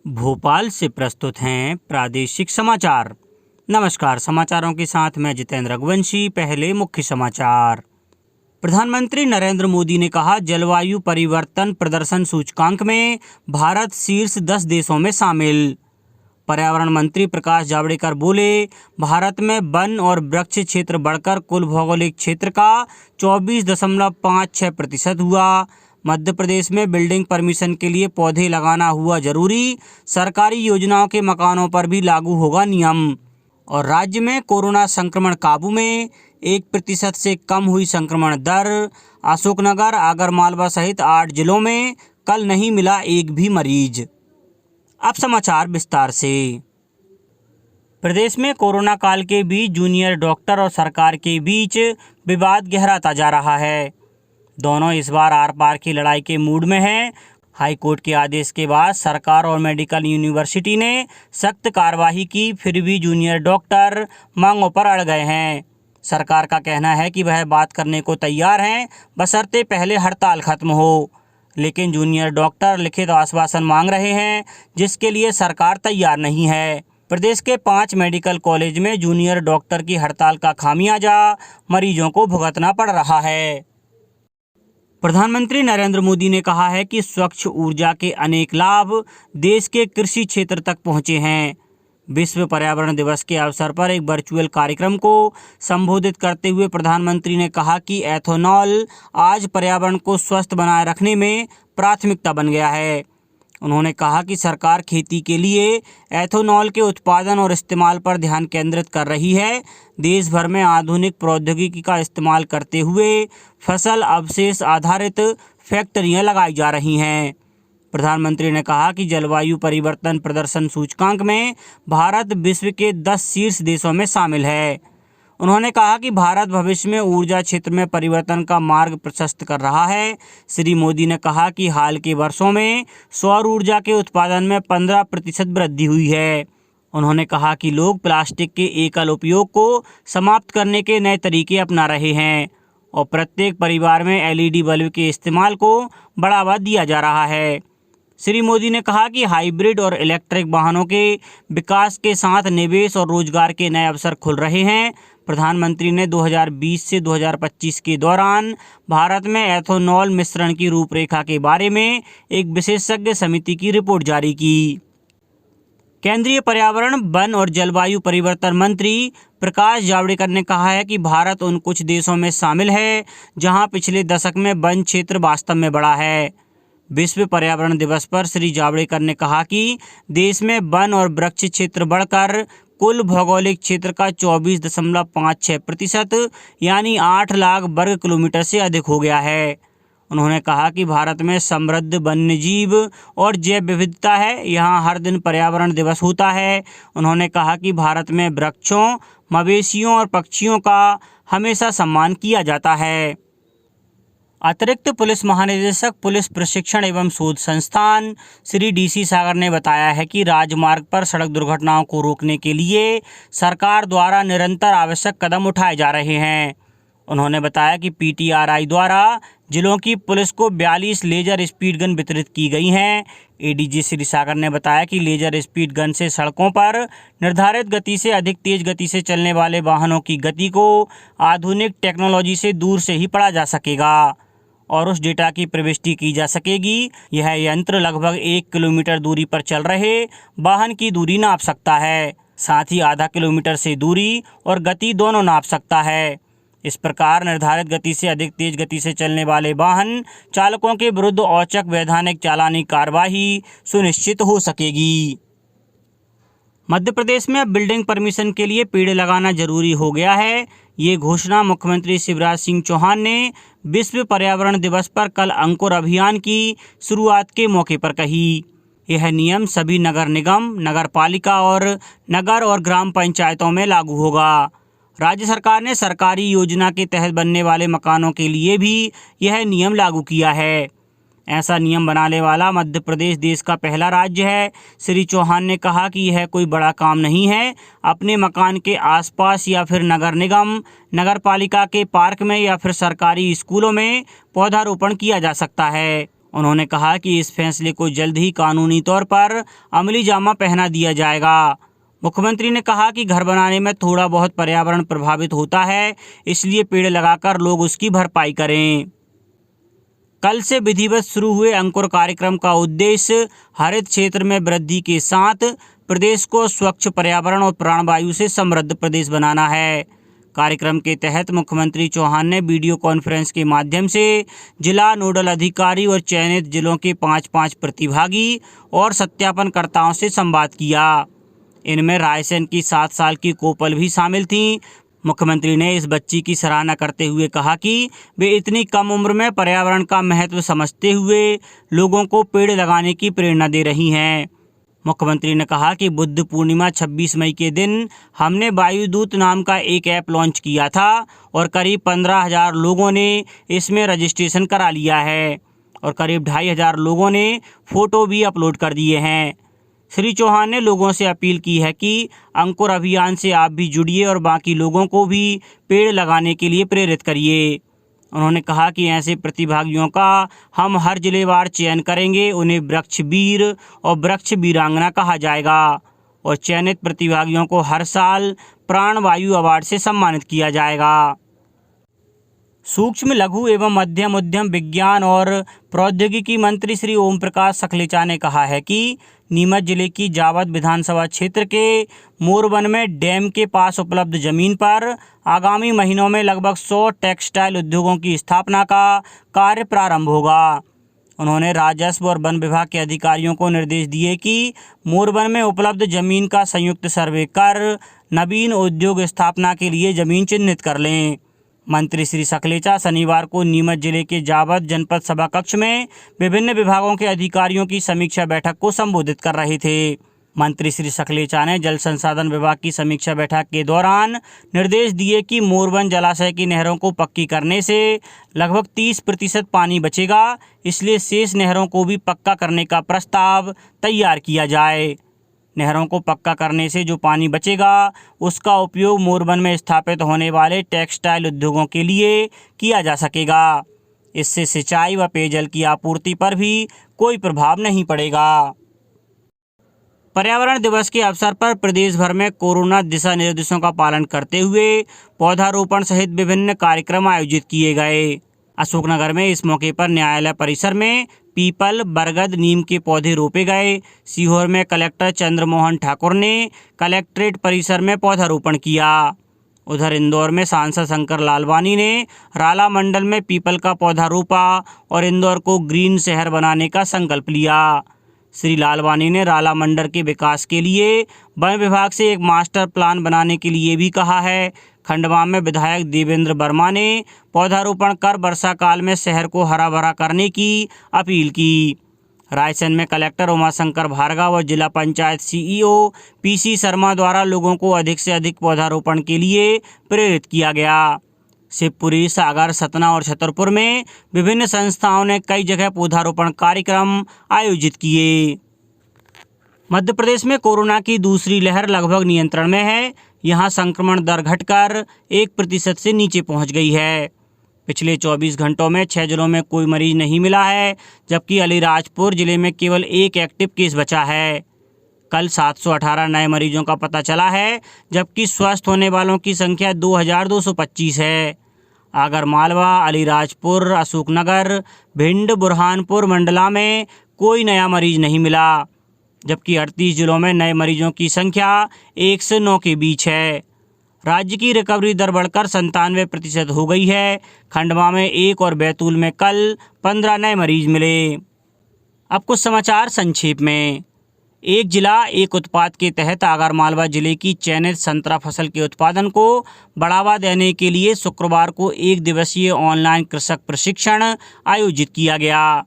भोपाल से प्रस्तुत हैं प्रादेशिक समाचार। नमस्कार, समाचारों के साथ मैं जितेंद्र रघुवंशी। पहले मुख्य समाचार। प्रधानमंत्री नरेंद्र मोदी ने कहा, जलवायु परिवर्तन प्रदर्शन सूचकांक में भारत शीर्ष 10 देशों में शामिल। पर्यावरण मंत्री प्रकाश जावड़ेकर बोले, भारत में वन और वृक्ष क्षेत्र बढ़कर कुल भौगोलिक क्षेत्र का 24.56% हुआ। मध्य प्रदेश में बिल्डिंग परमिशन के लिए पौधे लगाना हुआ जरूरी, सरकारी योजनाओं के मकानों पर भी लागू होगा नियम। और राज्य में कोरोना संक्रमण काबू में, 1% से कम हुई संक्रमण दर। अशोकनगर, आगरमालवा सहित 8 जिलों में कल नहीं मिला एक भी मरीज। अब समाचार विस्तार से। प्रदेश में कोरोना काल के बीच जूनियर डॉक्टर और सरकार के बीच विवाद गहराता जा रहा है। दोनों इस बार आर पार की लड़ाई के मूड में हैं। हाईकोर्ट के आदेश के बाद सरकार और मेडिकल यूनिवर्सिटी ने सख्त कार्रवाई की, फिर भी जूनियर डॉक्टर मांगों पर अड़ गए हैं। सरकार का कहना है कि वह बात करने को तैयार हैं, बशर्ते पहले हड़ताल खत्म हो। लेकिन जूनियर डॉक्टर लिखित आश्वासन मांग रहे हैं, जिसके लिए सरकार तैयार नहीं है। प्रदेश के 5 मेडिकल कॉलेज में जूनियर डॉक्टर की हड़ताल का खामियाजा मरीजों को भुगतना पड़ रहा है। प्रधानमंत्री नरेंद्र मोदी ने कहा है कि स्वच्छ ऊर्जा के अनेक लाभ देश के कृषि क्षेत्र तक पहुंचे हैं। विश्व पर्यावरण दिवस के अवसर पर एक वर्चुअल कार्यक्रम को संबोधित करते हुए प्रधानमंत्री ने कहा कि एथेनॉल आज पर्यावरण को स्वस्थ बनाए रखने में प्राथमिकता बन गया है। उन्होंने कहा कि सरकार खेती के लिए एथेनॉल के उत्पादन और इस्तेमाल पर ध्यान केंद्रित कर रही है। देश भर में आधुनिक प्रौद्योगिकी का इस्तेमाल करते हुए फसल अवशेष आधारित फैक्ट्रियां लगाई जा रही हैं। प्रधानमंत्री ने कहा कि जलवायु परिवर्तन प्रदर्शन सूचकांक में भारत विश्व के 10 शीर्ष देशों में शामिल है। उन्होंने कहा कि भारत भविष्य में ऊर्जा क्षेत्र में परिवर्तन का मार्ग प्रशस्त कर रहा है। श्री मोदी ने कहा कि हाल के वर्षों में सौर ऊर्जा के उत्पादन में 15% वृद्धि हुई है। उन्होंने कहा कि लोग प्लास्टिक के एकल उपयोग को समाप्त करने के नए तरीके अपना रहे हैं और प्रत्येक परिवार में LED बल्ब के इस्तेमाल को बढ़ावा दिया जा रहा है। श्री मोदी ने कहा कि हाइब्रिड और इलेक्ट्रिक वाहनों के विकास के साथ निवेश और रोजगार के नए अवसर खुल रहे हैं। प्रधानमंत्री ने 2020 से 2025 के दौरान भारत में एथेनॉल मिश्रण की रूपरेखा के बारे में एक विशेषज्ञ समिति की रिपोर्ट जारी की। केंद्रीय पर्यावरण, वन और जलवायु परिवर्तन मंत्री प्रकाश जावड़ेकर ने कहा है कि भारत उन कुछ देशों में शामिल है जहां पिछले दशक में वन क्षेत्र वास्तव में बढ़ा है। विश्व पर्यावरण दिवस पर श्री जावड़ेकर ने कहा कि देश में वन और वृक्ष क्षेत्र बढ़कर कुल भौगोलिक क्षेत्र का 24.56% यानी 8 लाख वर्ग किलोमीटर से अधिक हो गया है। उन्होंने कहा कि भारत में समृद्ध वन्यजीव और जैव विविधता है, यहाँ हर दिन पर्यावरण दिवस होता है। उन्होंने कहा कि भारत में वृक्षों, मवेशियों और पक्षियों का हमेशा सम्मान किया जाता है। अतिरिक्त पुलिस महानिदेशक पुलिस प्रशिक्षण एवं शोध संस्थान श्री DC सागर ने बताया है कि राजमार्ग पर सड़क दुर्घटनाओं को रोकने के लिए सरकार द्वारा निरंतर आवश्यक कदम उठाए जा रहे हैं। उन्होंने बताया कि PTRI द्वारा जिलों की पुलिस को 42 लेजर स्पीड गन वितरित की गई हैं। ADG श्री सागर ने बताया कि लेजर स्पीड गन से सड़कों पर निर्धारित गति से अधिक तेज गति से चलने वाले वाहनों की गति को आधुनिक टेक्नोलॉजी से दूर से ही पढ़ा जा सकेगा और उस डेटा की प्रविष्टि की जा सकेगी। यह यंत्र लगभग 1 किलोमीटर दूरी पर चल रहे वाहन की दूरी नाप सकता है, साथ ही आधा किलोमीटर से दूरी और गति दोनों नाप सकता है। इस प्रकार निर्धारित गति से अधिक तेज गति से चलने वाले वाहन चालकों के विरुद्ध औचक वैधानिक चालानी कार्रवाई सुनिश्चित हो सकेगी। मध्य प्रदेश में अब बिल्डिंग परमिशन के लिए पेड़ लगाना जरूरी हो गया है। ये घोषणा मुख्यमंत्री शिवराज सिंह चौहान ने विश्व पर्यावरण दिवस पर कल अंकुर अभियान की शुरुआत के मौके पर कही। यह नियम सभी नगर निगम, नगर पालिका और नगर और ग्राम पंचायतों में लागू होगा। राज्य सरकार ने सरकारी योजना के तहत बनने वाले मकानों के लिए भी यह नियम लागू किया है। ऐसा नियम बनाने वाला मध्य प्रदेश देश का पहला राज्य है। श्री चौहान ने कहा कि यह कोई बड़ा काम नहीं है। अपने मकान के आसपास या फिर नगर निगम, नगर पालिका के पार्क में या फिर सरकारी स्कूलों में पौधारोपण किया जा सकता है। उन्होंने कहा कि इस फैसले को जल्द ही कानूनी तौर पर अमली जामा पहना दिया जाएगा। मुख्यमंत्री ने कहा कि घर बनाने में थोड़ा बहुत पर्यावरण प्रभावित होता है, इसलिए पेड़ लगाकर लोग उसकी भरपाई करें। कल से विधिवत शुरू हुए अंकुर कार्यक्रम का उद्देश्य हरित क्षेत्र में वृद्धि के साथ प्रदेश को स्वच्छ पर्यावरण और प्राणवायु से समृद्ध प्रदेश बनाना है। कार्यक्रम के तहत मुख्यमंत्री चौहान ने वीडियो कॉन्फ्रेंस के माध्यम से जिला नोडल अधिकारी और चयनित जिलों के 5-5 प्रतिभागी और सत्यापनकर्ताओं से संवाद किया। इनमें रायसेन की 7 साल की कोपल भी शामिल थीं। मुख्यमंत्री ने इस बच्ची की सराहना करते हुए कहा कि वे इतनी कम उम्र में पर्यावरण का महत्व समझते हुए लोगों को पेड़ लगाने की प्रेरणा दे रही हैं। मुख्यमंत्री ने कहा कि बुद्ध पूर्णिमा 26 मई के दिन हमने वायुदूत नाम का एक ऐप लॉन्च किया था और करीब 15,000 लोगों ने इसमें रजिस्ट्रेशन करा लिया है और करीब 2,500 लोगों ने फ़ोटो भी अपलोड कर दिए हैं। श्री चौहान ने लोगों से अपील की है कि अंकुर अभियान से आप भी जुड़िए और बाकी लोगों को भी पेड़ लगाने के लिए प्रेरित करिए। उन्होंने कहा कि ऐसे प्रतिभागियों का हम हर जिलेवार चयन करेंगे। उन्हें वृक्ष वीर और वृक्ष वीरांगना कहा जाएगा और चयनित प्रतिभागियों को हर साल प्राणवायु अवार्ड से सम्मानित किया जाएगा। सूक्ष्म लघु एवं मध्यम उद्यम विज्ञान और प्रौद्योगिकी मंत्री श्री ओम प्रकाश सखलेचा ने कहा है कि नीमच जिले की जावद विधानसभा क्षेत्र के मोरवन में डैम के पास उपलब्ध जमीन पर आगामी महीनों में लगभग 100 टेक्सटाइल उद्योगों की स्थापना का कार्य प्रारंभ होगा। उन्होंने राजस्व और वन विभाग के अधिकारियों को निर्देश दिए कि मोरवन में उपलब्ध जमीन का संयुक्त सर्वे कर नवीन उद्योग स्थापना के लिए जमीन चिन्हित कर लें। मंत्री श्री सखलेचा शनिवार को नीमच जिले के जावद जनपद सभा कक्ष में विभिन्न विभागों के अधिकारियों की समीक्षा बैठक को संबोधित कर रहे थे। मंत्री श्री सखलेचा ने जल संसाधन विभाग की समीक्षा बैठक के दौरान निर्देश दिए कि मोरवन जलाशय की नहरों को पक्की करने से लगभग 30% पानी बचेगा, इसलिए शेष नहरों को भी पक्का करने का प्रस्ताव तैयार किया जाए। नहरों को पक्का करने से जो पानी बचेगा उसका उपयोग मोरवन में स्थापित होने वाले टेक्सटाइल उद्योगों के लिए किया जा सकेगा। इससे सिंचाई व पेयजल की आपूर्ति पर भी कोई प्रभाव नहीं पड़ेगा। पर्यावरण दिवस के अवसर पर प्रदेश भर में कोरोना दिशा निर्देशों का पालन करते हुए पौधारोपण सहित विभिन्न कार्यक्रम आयोजित किए गए। अशोकनगर में इस मौके पर न्यायालय परिसर में पीपल, बरगद, नीम के पौधे रोपे गए। सीहोर में कलेक्टर चंद्रमोहन ठाकुर ने कलेक्ट्रेट परिसर में पौधारोपण किया। उधर इंदौर में सांसद शंकर लालवानी ने राला मंडल में पीपल का पौधा रोपा और इंदौर को ग्रीन शहर बनाने का संकल्प लिया। श्री लालवानी ने राला मंडल के विकास के लिए वन विभाग से एक मास्टर प्लान बनाने के लिए भी कहा है। खंडवा में विधायक देवेंद्र वर्मा ने पौधारोपण कर वर्षा काल में शहर को हरा भरा करने की अपील की। रायसेन में कलेक्टर उमाशंकर भार्गव और जिला पंचायत सीईओ पीसी शर्मा द्वारा लोगों को अधिक से अधिक पौधारोपण के लिए प्रेरित किया गया। शिवपुरी, सागर, सतना और छतरपुर में विभिन्न संस्थाओं ने कई जगह पौधारोपण कार्यक्रम आयोजित किए। मध्य प्रदेश में कोरोना की दूसरी लहर लगभग नियंत्रण में है। यहाँ संक्रमण दर घटकर 1% से नीचे पहुँच गई है। पिछले 24 घंटों में 6 जिलों में कोई मरीज नहीं मिला है, जबकि अलीराजपुर जिले में केवल एक एक्टिव केस बचा है। कल 718 नए मरीजों का पता चला है, जबकि स्वस्थ होने वालों की संख्या 2225 है। आगरमालवा, अलीराजपुर, अशोकनगर, भिंड, बुरहानपुर, मंडला में कोई नया मरीज नहीं मिला, जबकि 38 जिलों में नए मरीजों की संख्या 1 से 9 के बीच है। राज्य की रिकवरी दर बढ़कर 97% हो गई है। खंडवा में 1 और बैतूल में कल 15 नए मरीज मिले। अब कुछ समाचार संक्षेप में। एक जिला एक उत्पाद के तहत आगरमालवा जिले की चयनित संतरा फसल के उत्पादन को बढ़ावा देने के लिए शुक्रवार को 1 दिवसीय ऑनलाइन कृषक प्रशिक्षण आयोजित किया गया।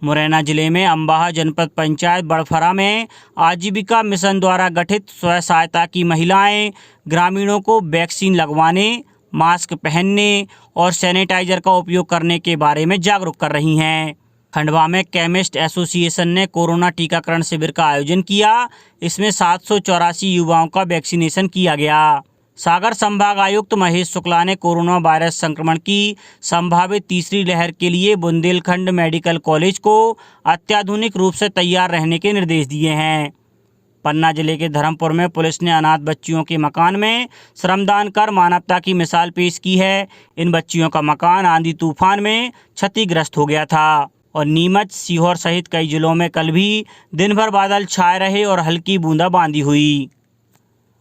मुरैना जिले में अम्बाहा जनपद पंचायत बड़फरा में आजीविका मिशन द्वारा गठित स्वयं सहायता की महिलाएं ग्रामीणों को वैक्सीन लगवाने, मास्क पहनने और सैनिटाइजर का उपयोग करने के बारे में जागरूक कर रही हैं। खंडवा में केमिस्ट एसोसिएशन ने कोरोना टीकाकरण शिविर का आयोजन किया। इसमें 784 युवाओं का वैक्सीनेशन किया गया। सागर संभाग आयुक्त महेश शुक्ला ने कोरोना वायरस संक्रमण की संभावित तीसरी लहर के लिए बुंदेलखंड मेडिकल कॉलेज को अत्याधुनिक रूप से तैयार रहने के निर्देश दिए हैं। पन्ना जिले के धर्मपुर में पुलिस ने अनाथ बच्चियों के मकान में श्रमदान कर मानवता की मिसाल पेश की है। इन बच्चियों का मकान आंधी तूफान में क्षतिग्रस्त हो गया था और नीमच, सीहोर सहित कई जिलों में कल भी दिन भर बादल छाए रहे और हल्की बूंदाबांदी हुई।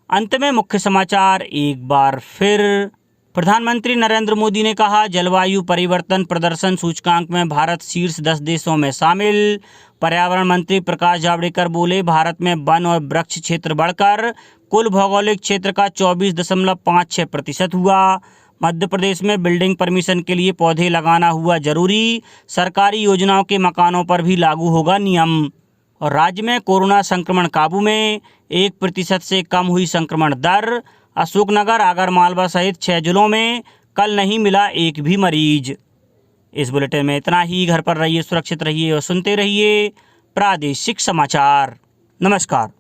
अंत में मुख्य समाचार एक बार फिर। प्रधानमंत्री नरेंद्र मोदी ने कहा, जलवायु परिवर्तन प्रदर्शन सूचकांक में भारत शीर्ष 10 देशों में शामिल। पर्यावरण मंत्री प्रकाश जावड़ेकर बोले, भारत में वन और वृक्ष क्षेत्र बढ़कर कुल भौगोलिक क्षेत्र का 24.56% हुआ। मध्य प्रदेश में बिल्डिंग परमिशन के लिए पौधे लगाना हुआ जरूरी। सरकारी योजनाओं के मकानों पर भी लागू होगा नियम। और राज्य में कोरोना संक्रमण काबू में, 1% से कम हुई संक्रमण दर। अशोकनगर, आगरमालवा सहित 6 जिलों में कल नहीं मिला एक भी मरीज। इस बुलेटिन में इतना ही। घर पर रहिए, सुरक्षित रहिए और सुनते रहिए प्रादेशिक समाचार। नमस्कार।